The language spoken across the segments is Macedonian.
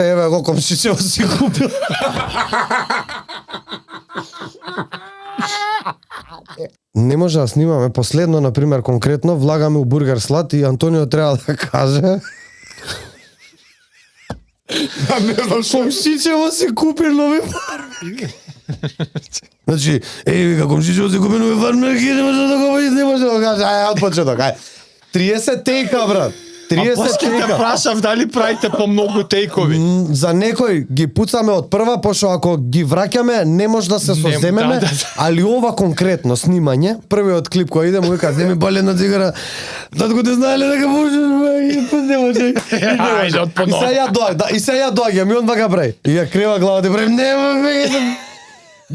Еве го комшиче си купил. Не може да снимаме последно, например, конкретно, влагаме у Бургер Слад и Антонио треба да каже. Не знам што. Комшичево си купи нови фармери. Значи, вика, комшичево си купи нови фармери, не може да го види, не може да го каже. Ај, од почеток, ај. 30 тейка, брат. 30 После те тейка. прашав дали правите по многу тейкови. За некој ги пуцаме од прва, пошто ако ги враќаме, не може да се соземеме, да. али ова конкретно снимање, првиот клип кој иде му вика, земи балена цигара, татко те знаеле дека можеш, не може. Ајде, од И поново. се ја доаѓа, и се ја доаѓам и он вака прави. И ја крива главата и прави, нема бегај.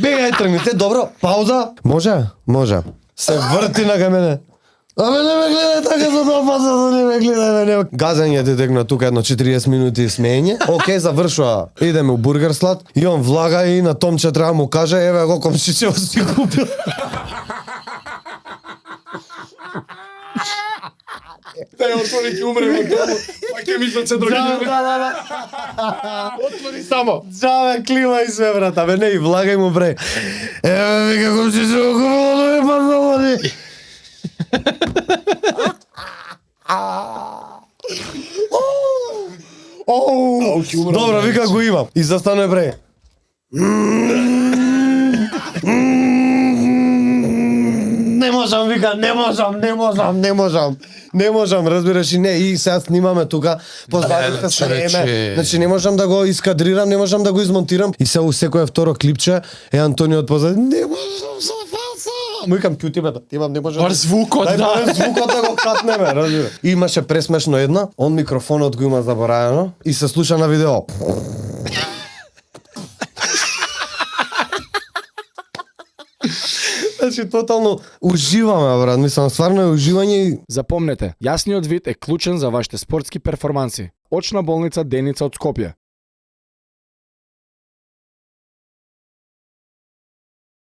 Бегај тргнете, добро, пауза. Може? Може. Се врти на кај мене. Абе не ме гледај така за допаса, не ме гледај мене. Газење ти текна тука едно 40 минути смеење. Океј, завршува. Идеме у Бургер Слад и он влага и на Томче треба му каже, еве го комшичево си купил. Тај отвори ќе умре во дому. Па ќе мислат се други луѓе. Отвори само. Джаве клима и све брат, абе не и влагај му бре. Еве вика комшичево купил нови панталони. Добро, вика го имам. И застанува бре. Не можам, вика, не можам, разбираш и не, и сега снимаме тука, познавате се време, значи не можам да го искадрирам, не можам да го измонтирам, и се у секое второ клипче, Антонио од позади, не можам, со фаса, му викам, кјути бе, ти имам, не можам. Бар звукот, Дај да. барем звукот да го катнеме, разбира. И имаше пресмешно една, он микрофонот го има заборавено, и се слуша на видео. Значи, тотално уживаме, брат. Мислам, стварно е уживање. Запомнете, јасниот вид е клучен за вашите спортски перформанси. Очна болница Деница од Скопје.